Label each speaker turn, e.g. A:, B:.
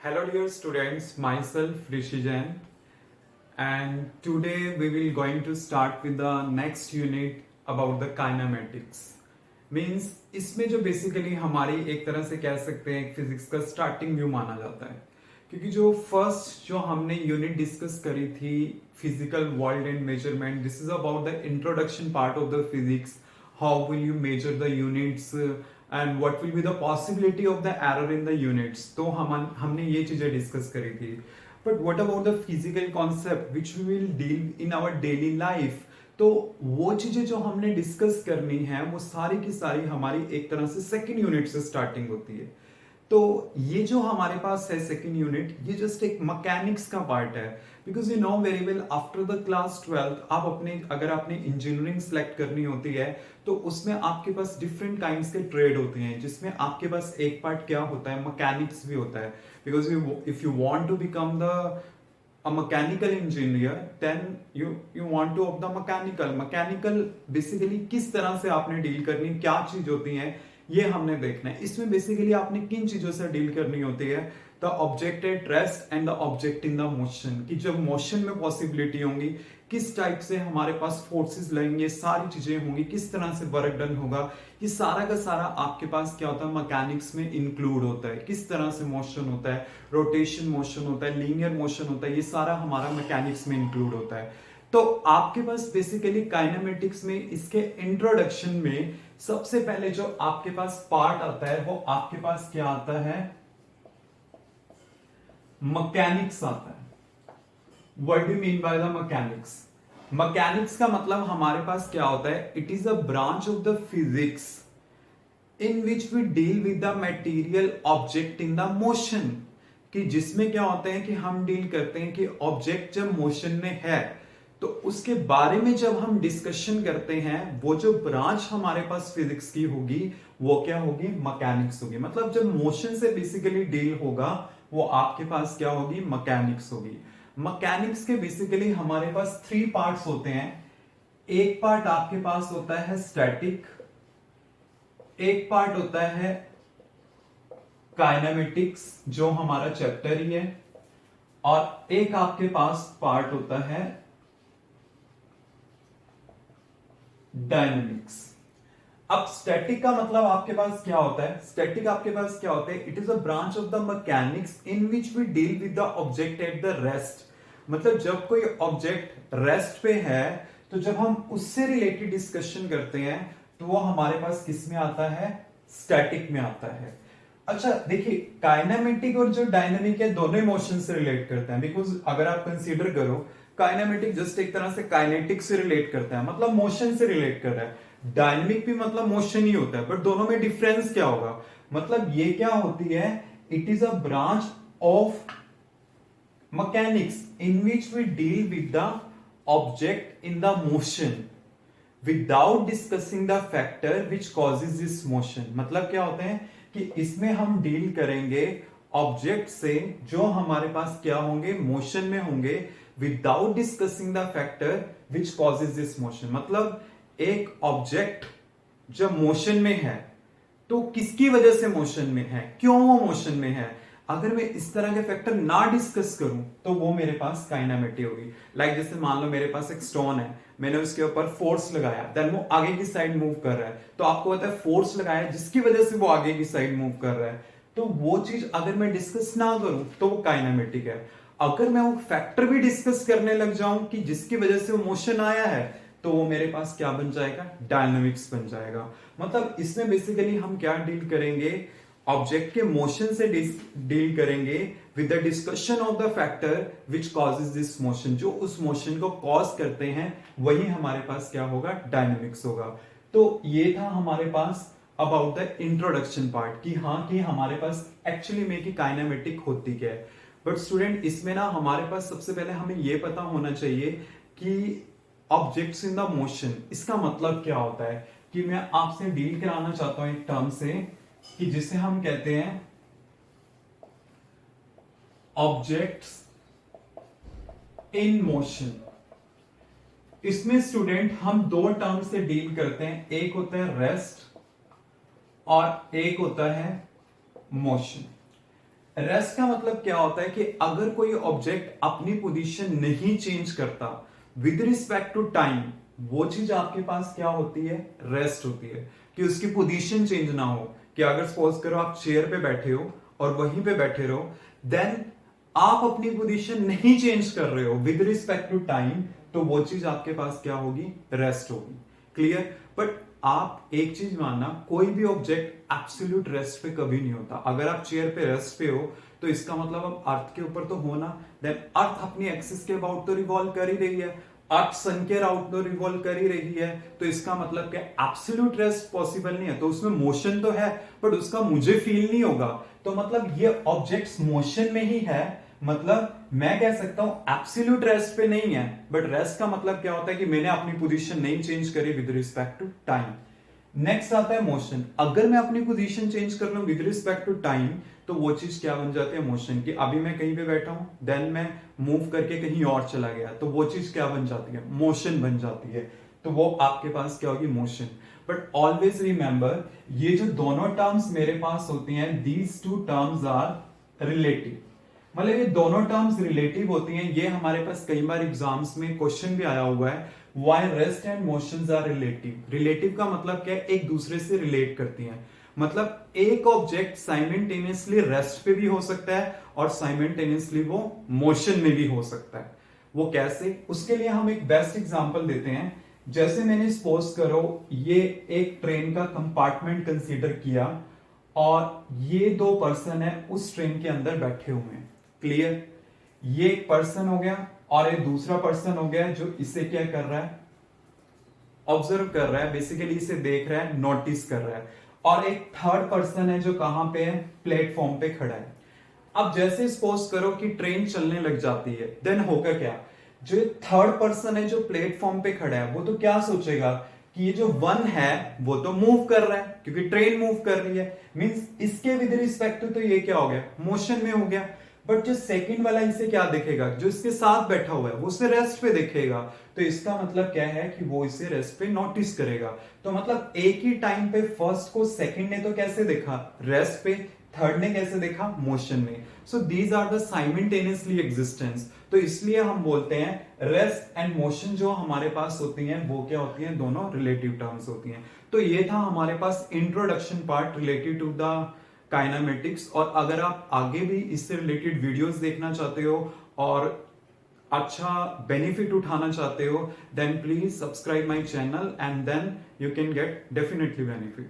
A: Hello dear students, myself Rishi Jain, and today we will going to start with the next unit about the kinematics. Means इसमें जो basically हमारी एक तरह से कह सकते हैं फिजिक्स का स्टार्टिंग व्यू माना जाता है, क्योंकि जो फर्स्ट जो हमने यूनिट डिस्कस करी थी physical world and measurement, this is about the introduction part of the physics. How will you measure the units and what will be the possibility of the error in the units. तो हमने ये चीजें discuss करी थी. But what about the physical concept which we will deal in our daily life. तो वो चीजें जो हमने डिस्कस करनी है वो सारी की सारी हमारी एक तरह से सेकंड यूनिट से स्टार्टिंग होती है. तो ये जो हमारे पास है सेकंड यूनिट, ये जस्ट एक मैकेनिक्स का पार्ट है. Because you know very well after the class 12 आप अपने अगर आपने इंजीनियरिंग सेलेक्ट करनी होती है तो उसमें आपके पास डिफरेंट काइंड्स के ट्रेड होते हैं, जिसमें आपके पास एक पार्ट क्या होता है, मैकेनिक्स भी होता है. Because if you want to become the a mechanical engineer then you want to of the mechanical basically किस तरह से आपने डील करनी, क्या चीज होती है ये हमने देखना है. इसमें बेसिकली आपने किन चीजों से डील करनी होती है, the object at rest and the object in the motion. कि जब मोशन में पॉसिबिलिटी होंगी, किस टाइप से हमारे पास फोर्सेस लगेंगे, सारी चीजें होंगी, किस तरह से वर्क डन होगा, ये सारा का सारा आपके पास क्या होता है मैकेनिक्स में इंक्लूड होता है. किस तरह से मोशन होता है, रोटेशन मोशन होता है, लीनियर मोशन होता है, ये सारा हमारा मैकेनिक्स में इंक्लूड होता है. तो आपके पास बेसिकली काइनेमेटिक्स में इसके इंट्रोडक्शन में सबसे पहले जो आपके पास पार्ट आता है वो आपके पास क्या आता है, मैकेनिक्स आता है. What do you mean by the mechanics? Mechanics का मतलब हमारे पास क्या होता है, it is a branch of the physics in which we deal with the material object in the motion. कि जिसमें क्या होता है कि हम डील करते हैं कि ऑब्जेक्ट जब मोशन में है तो उसके बारे में जब हम डिस्कशन करते हैं, वो जो ब्रांच हमारे पास फिजिक्स की होगी वो क्या होगी, मैकेनिक्स होगी. मतलब जब मोशन से बेसिकली डील होगा वो आपके पास क्या होगी, मैकेनिक्स होगी. मैकेनिक्स के बेसिकली हमारे पास 3 पार्ट्स होते हैं. एक पार्ट आपके पास होता है स्टैटिक, एक पार्ट होता है काइनेमेटिक्स जो हमारा चैप्टर ही है, और एक आपके पास पार्ट होता है डायनेमिक्स. अब स्टैटिक का मतलब आपके पास क्या होता है, स्टैटिक आपके पास क्या होता है, it is a branch of the mechanics in which we deal with the object at the rest. मतलब जब कोई ऑब्जेक्ट रेस्ट पे है तो जब हम उससे रिलेटेड डिस्कशन करते हैं तो वो हमारे पास किस में आता है, स्टैटिक में आता है. अच्छा देखिए, काइनेमेटिक और जो डायनेमिक है दोनों मोशन से रिलेट करते हैं. बिकॉज अगर आप कंसीडर करो, काइनेमेटिक जस्ट एक तरह से काइनेटिक से रिलेट करता है, मतलब मोशन से रिलेट कर रहा है. डायनेमिक भी मतलब मोशन ही होता है, बट दोनों में डिफरेंस क्या होगा, मतलब ये क्या होती है, it is a branch of mechanics in which we deal with the object in the motion without discussing the factor which causes this motion. मतलब क्या होते हैं कि इसमें हम डील करेंगे ऑब्जेक्ट से जो हमारे पास क्या होंगे, मोशन में होंगे, without discussing the factor which causes this motion. मतलब एक ऑब्जेक्ट जब मोशन में है तो किसकी वजह से मोशन में है, क्यों वो मोशन में है, अगर मैं इस तरह के फैक्टर ना डिस्कस करूं तो वो मेरे पास काइनेमेटिक होगी. लाइक जैसे मान लो मेरे पास एक स्टोन है, मैंने उसके ऊपर फोर्स लगाया, देन वो आगे की साइड मूव कर रहा है, तो आपको पता है फोर्स लगाया जिसकी वजह से वो आगे की साइड मूव कर रहा है. तो वो चीज अगर मैं डिस्कस ना करूं तो वो काइनेमेटिक है. अगर मैं वो फैक्टर भी डिस्कस करने लग जाऊं कि जिसकी वजह से वो मोशन आया है तो वो मेरे पास क्या बन जाएगा, डायनामिक्स बन जाएगा. मतलब इसमें बेसिकली हम क्या डील करेंगे, ऑब्जेक्ट के मोशन से डील करेंगे with the discussion of the factor which causes this motion. जो उस मोशन को कॉज करते हैं वही हमारे पास क्या होगा, डायनेमिक्स होगा. तो ये था हमारे पास अबाउट द इंट्रोडक्शन पार्ट कि हाँ कि हमारे पास एक्चुअली में कि काइनेमेटिक होती क्या है. बट स्टूडेंट इसमें ना हमारे पास सबसे पहले हमें यह पता होना चाहिए कि ऑब्जेक्ट्स इन द मोशन, इसका मतलब क्या होता है. कि मैं आपसे डील कराना चाहता हूं एक टर्म से कि जिसे हम कहते हैं ऑब्जेक्ट्स इन मोशन. इसमें स्टूडेंट हम 2 टर्म से डील करते हैं, एक होता है रेस्ट और एक होता है मोशन. रेस्ट का मतलब क्या होता है कि अगर कोई ऑब्जेक्ट अपनी पोजीशन नहीं चेंज करता विद रिस्पेक्ट टू टाइम, वो चीज आपके पास क्या होती है, रेस्ट होती है। कि उसकी पोजीशन चेंज ना हो, कि अगर सपोज करो आप चेयर पे बैठे हो और वहीं पे बैठे रहो, देन आप अपनी पोजीशन नहीं चेंज कर रहे हो विद रिस्पेक्ट टू टाइम, तो वो चीज आपके पास क्या होगी, रेस्ट होगी। क्लियर। बट आप एक चीज मानना, कोई भी ऑब्जेक्ट एब्सोल्यूट रेस्ट पे कभी नहीं होता। अगर आप चेयर पे रेस्ट पे हो तो इसका मतलब अब अर्थ के ऊपर तो होना, देन अर्थ अपनी एक्सिस के अबाउट तो रिवॉल्व कर ही रही है, अर्थ सन के अराउंड तो रिवॉल्व कर ही रही है, तो इसका मतलब क्या एब्सोल्यूट रेस्ट पॉसिबल नहीं है। तो उसमें मोशन तो है बट उसका मुझे फील नहीं होगा, तो मतलब ये ऑब्जेक्ट्स मोशन में ही है, मतलब मैं कह सकता हूं एब्सोल्यूट रेस्ट पे नहीं है। बट रेस्ट का मतलब क्या होता है कि मैंने अपनी पोजीशन नहीं चेंज करी with respect to time. Next आता है मोशन। अगर मैं अपनी पोजीशन चेंज कर लूं विद रिस्पेक्ट टू टाइम, तो वो चीज क्या बन जाती है, मोशन की। अभी मैं कहीं पे बैठा हूं, देन मैं मूव करके कहीं और चला गया, तो वो चीज क्या बन जाती है, मोशन बन जाती है। तो वो आपके पास क्या होगी, मोशन। बट ऑलवेज रिमेंबर, ये जो दोनों टर्म्स मेरे पास होती हैं, these two terms are relative. मतलब ये दोनों टर्म्स रिलेटिव होती हैं। ये हमारे पास कई बार एग्जाम्स में क्वेश्चन भी आया हुआ है, why rest and motions are relative. Relative का मतलब क्या है, एक दूसरे से रिलेट करती हैं। मतलब एक ऑब्जेक्ट साइमल्टेनियसली रेस्ट पे भी हो सकता है और साइमल्टेनियसली वो मोशन में भी हो सकता है। वो कैसे, उसके लिए हम एक बेस्ट एग्जांपल देते हैं। जैसे मैंने सपोज करो ये एक ट्रेन का कंपार्टमेंट कंसीडर किया और ये दो पर्सन है उस ट्रेन के अंदर बैठे हुए हैं। क्लियर। ये एक पर्सन हो गया और एक दूसरा पर्सन हो गया जो इसे क्या कर रहा है, ऑब्जर्व कर रहा है, बेसिकली इसे देख रहा है, नोटिस कर रहा है। और एक थर्ड पर्सन है जो कहां पे है, प्लेटफॉर्म पे खड़ा है। अब जैसे सपोज करो कि ट्रेन चलने लग जाती है, देन होगा क्या, जो थर्ड पर्सन है जो प्लेटफॉर्म पे खड़ा है, वो तो क्या सोचेगा कि ये जो वन है वो तो मूव कर रहा है क्योंकि ट्रेन मूव कर रही है, मींस इसके विद रिस्पेक्ट तो ये क्या हो गया, मोशन में हो गया। बट जो सेकंड वाला इसे क्या देखेगा, जो इसके साथ बैठा हुआ है वो उसे रेस्ट पे देखेगा, तो इसका मतलब क्या है कि वो इसे रेस्ट पे नोटिस करेगा। तो मतलब एक ही टाइम पे फर्स्ट को सेकंड ने तो कैसे देखा, रेस्ट पे, थर्ड ने कैसे देखा, मोशन में। So these are the simultaneously existence. तो इसलिए हम बोलते हैं रेस्ट एंड मोशन जो हमारे पास होती हैं वो क्या होती हैं, दोनों रिलेटिव टर्म्स होती हैं। तो ये था हमारे पास introduction part related to the kinematics. और अगर आप आगे भी इससे रिलेटेड वीडियोस देखना चाहते हो और अच्छा बेनिफिट उठाना चाहते हो, then please subscribe my channel and then you can get definitely benefit.